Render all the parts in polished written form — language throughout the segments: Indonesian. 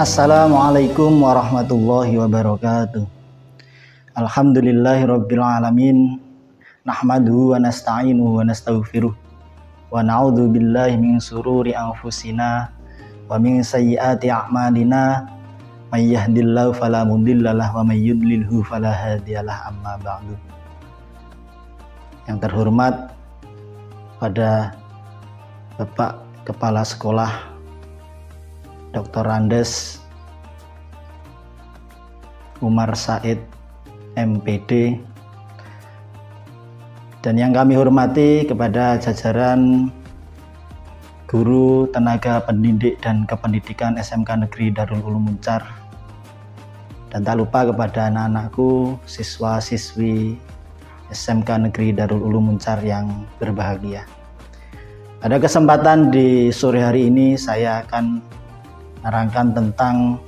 Assalamualaikum warahmatullahi wabarakatuh. Alhamdulillahirabbil alamin. Nahmaduhu wa nasta'inuhu wa nastaghfiruh. Wa na'udzu billahi min sururi anfusina wa min sayyiati a'malina. May yahdihillahu fala mudhillalah wa may yudlilhu fala hadiyalah, amma ba'du. Yang terhormat pada Bapak Kepala Sekolah Dr. Andes Umar Said MPD, dan yang kami hormati kepada jajaran guru, tenaga pendidik dan kependidikan SMK Negeri Darul Ulum Muncar, dan tak lupa kepada anak-anakku, siswa-siswi SMK Negeri Darul Ulum Muncar yang berbahagia. Pada kesempatan di sore hari ini saya akan menerangkan tentang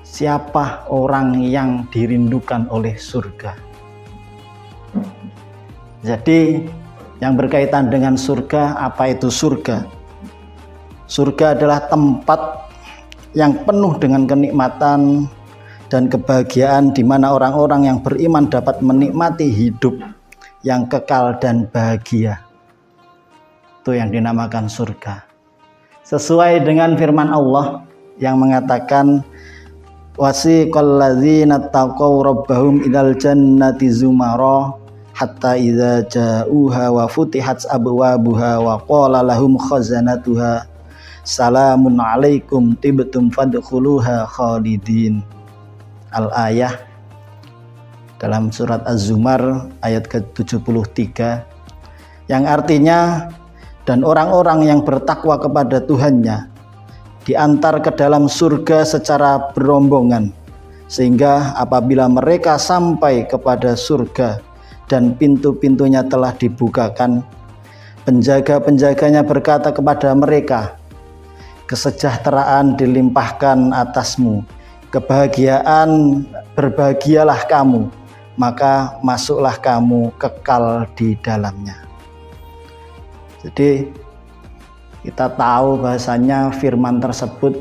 siapa orang yang dirindukan oleh surga. Jadi yang berkaitan dengan surga, apa itu surga? Surga adalah tempat yang penuh dengan kenikmatan dan kebahagiaan, di mana orang-orang yang beriman dapat menikmati hidup yang kekal dan bahagia. Itu yang dinamakan surga. Sesuai dengan firman Allah yang mengatakan, wasiqal ladzina taqaw rabbahum ilal jannati zumara hatta idza ja'uha wa futihat abwabuha wa qala lahum khazanatuha salamun alaikum tibtum fadkhuluha khalidin. Al-ayah dalam surat Az-Zumar ayat ke-73, yang artinya, dan orang-orang yang bertakwa kepada Tuhannya diantar ke dalam surga secara berombongan, sehingga apabila mereka sampai kepada surga dan pintu-pintunya telah dibukakan, penjaga-penjaganya berkata kepada mereka, kesejahteraan dilimpahkan atasmu, kebahagiaan, berbahagialah kamu, maka masuklah kamu kekal di dalamnya. Jadi kita tahu bahasanya firman tersebut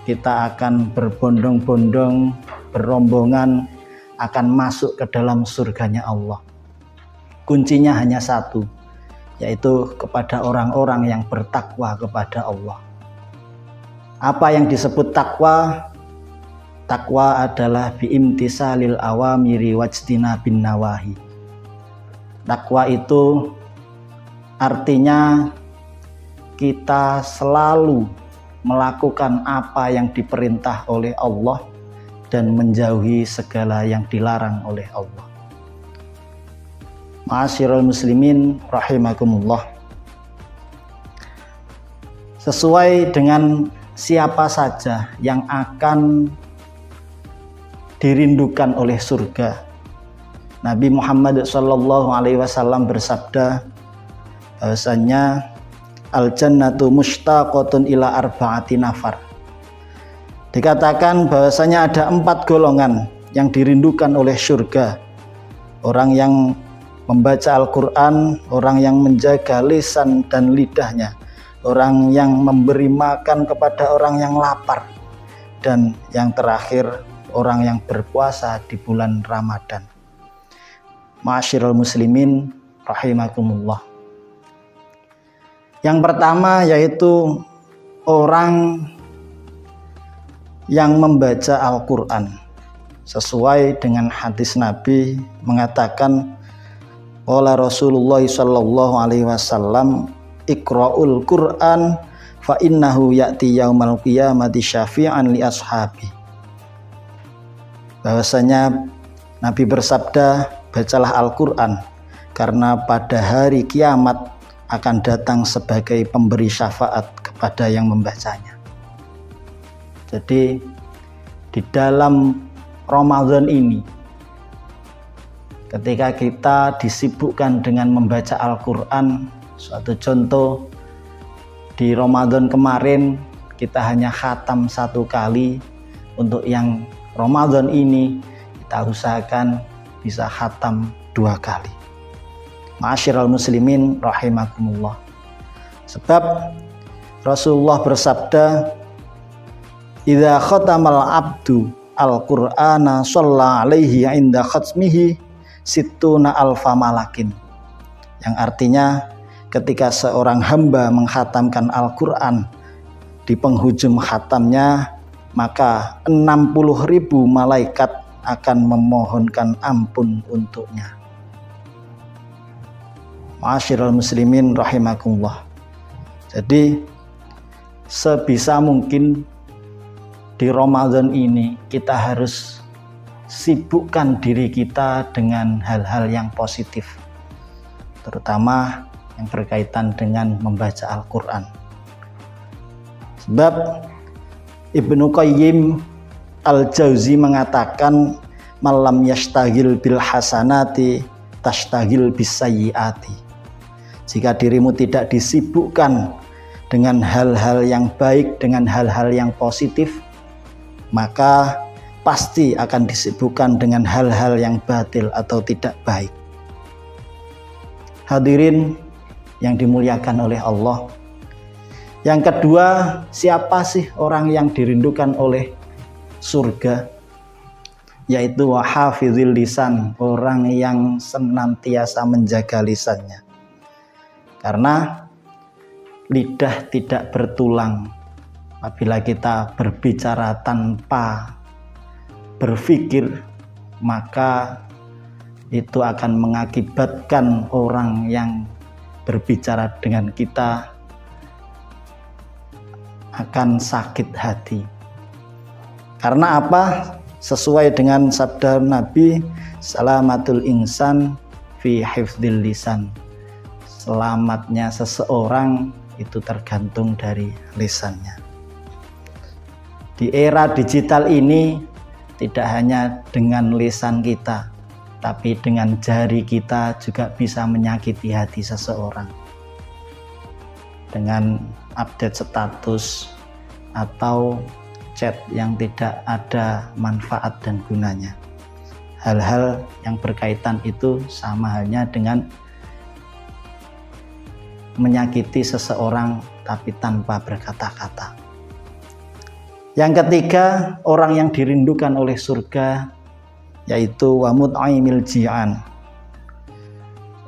kita akan berbondong-bondong, berombongan akan masuk ke dalam surganya Allah. Kuncinya hanya satu, yaitu kepada orang-orang yang bertakwa kepada Allah. Apa yang disebut takwa? Takwa adalah biimtisalil awamiri wajtinabin nawahi. Takwa itu artinya kita selalu melakukan apa yang diperintah oleh Allah dan menjauhi segala yang dilarang oleh Allah. Ma'asyiral muslimin rahimakumullah. Sesuai dengan siapa saja yang akan dirindukan oleh surga, Nabi Muhammad SAW bersabda bahwasanya al-jannatu mushtaqatun ila arba'ati nafar. Dikatakan bahwasanya ada 4 golongan yang dirindukan oleh surga. Orang yang membaca Al-Quran, orang yang menjaga lisan dan lidahnya, orang yang memberi makan kepada orang yang lapar, dan yang terakhir orang yang berpuasa di bulan Ramadan. Ma'asyiral muslimin rahimakumullah. Yang pertama yaitu orang yang membaca Al-Quran. Sesuai dengan hadis Nabi mengatakan, qala Rasulullah sallallahu alaihi wasallam, iqra'ul Qur'an fa innahu ya'ti yaumal qiyamati syafi'an li ashabi. Bahwasanya Nabi bersabda, bacalah Al-Quran, karena pada hari kiamat akan datang sebagai pemberi syafaat kepada yang membacanya. Jadi di dalam Ramadan ini, ketika kita disibukkan dengan membaca Al-Quran, suatu contoh di Ramadan kemarin kita hanya khatam 1 kali, untuk yang Ramadan ini kita usahakan bisa khatam 2 kali. Ma'asyiral muslimin rahimakumullah. Sebab Rasulullah bersabda, idza khatamal abdu al-Qur'ana shalla alaihi inda khatmihi sittuna alfa malakin, yang artinya ketika seorang hamba menghatamkan Al-Quran di penghujung khatamnya, maka 60.000 malaikat akan memohonkan ampun untuknya. Ma'asyiral muslimin rahimakumullah. Jadi sebisa mungkin di Ramadan ini kita harus sibukkan diri kita dengan hal-hal yang positif, terutama yang berkaitan dengan membaca Al-Quran. Sebab Ibnu Qayyim Al-Jauzi mengatakan, malam yashtagil bil hasanati tashtagil bis sayyiati. Jika dirimu tidak disibukkan dengan hal-hal yang baik, dengan hal-hal yang positif, maka pasti akan disibukkan dengan hal-hal yang batil atau tidak baik. Hadirin yang dimuliakan oleh Allah. Yang kedua, siapa sih orang yang dirindukan oleh surga? Yaitu wahafizil lisan, orang yang senantiasa menjaga lisannya. Karena lidah tidak bertulang apabila kita berbicara tanpa berpikir, maka itu akan mengakibatkan orang yang berbicara dengan kita akan sakit hati. Karena apa? Sesuai dengan sabda Nabi, salamatul insan fi hifdzil lisan. Selamatnya seseorang itu tergantung dari lisannya. Di era digital ini, tidak hanya dengan lisan kita, tapi dengan jari kita juga bisa menyakiti hati seseorang. Dengan update status atau chat yang tidak ada manfaat dan gunanya. Hal-hal yang berkaitan itu sama halnya dengan menyakiti seseorang tapi tanpa berkata-kata. Yang ketiga, orang yang dirindukan oleh surga yaitu wa mut'imil ji'an,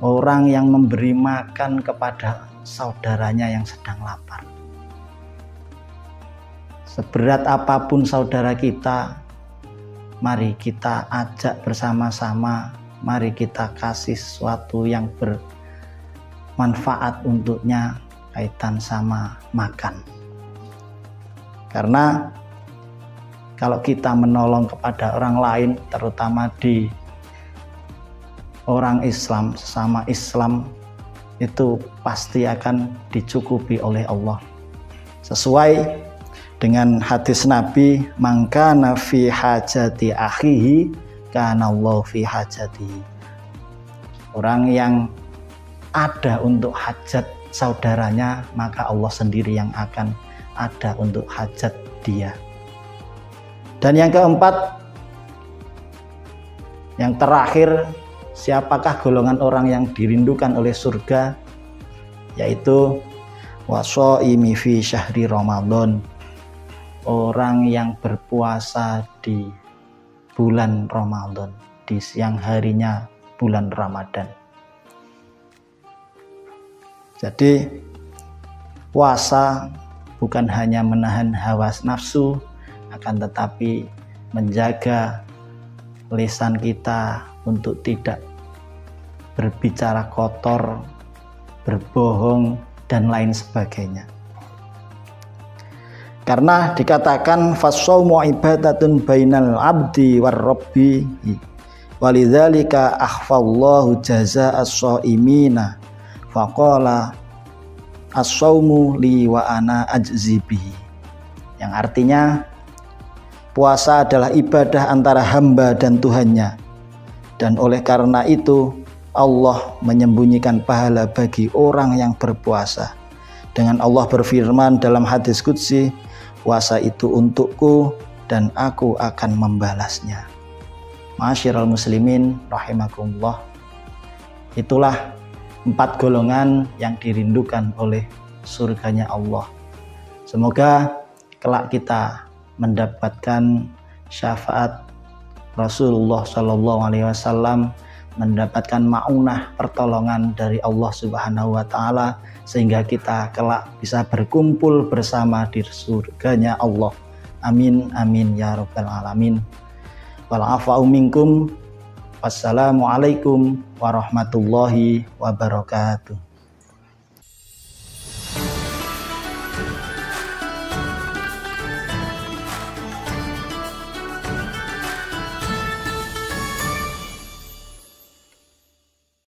orang yang memberi makan kepada saudaranya yang sedang lapar. Seberat apapun saudara kita, mari kita ajak bersama-sama, mari kita kasih sesuatu yang bermanfaat untuknya kaitan sama makan. Karena kalau kita menolong kepada orang lain, terutama di orang Islam, sesama Islam, itu pasti akan dicukupi oleh Allah. Sesuai dengan hadis Nabi, man kana fi hajati akhihi kana Allah fi hajatihi. Orang yang ada untuk hajat saudaranya, maka Allah sendiri yang akan ada untuk hajat dia. Dan yang keempat, yang terakhir, siapakah golongan orang yang dirindukan oleh surga? Yaitu washaimi fi syahri Ramadan, orang yang berpuasa di bulan Ramadan, di siang harinya bulan Ramadan. Jadi puasa bukan hanya menahan hawa nafsu, akan tetapi menjaga lisan kita untuk tidak berbicara kotor, berbohong, dan lain sebagainya. Karena dikatakan fasaumu ibadatun bainal abdi war rabbi, walidzalika akhfallahu jazaa'as shaimina faqala as-saumu li wa ana ajzi bihi. Yang artinya puasa adalah ibadah antara hamba dan Tuhannya, dan oleh karena itu Allah menyembunyikan pahala bagi orang yang berpuasa. Dengan Allah berfirman dalam hadis qudsi, puasa itu untukku dan aku akan membalasnya. Ma'asyiral muslimin rahimakumullah. Itulah 4 golongan yang dirindukan oleh surganya Allah. Semoga kelak kita mendapatkan syafaat Rasulullah Shallallahu Alaihi Wasallam, mendapatkan ma'unah pertolongan dari Allah Subhanahu Wa Taala, sehingga kita kelak bisa berkumpul bersama di surganya Allah. Amin amin ya rabbal alamin. Wal afau minkum. Wassalamualaikum warahmatullahi wabarakatuh.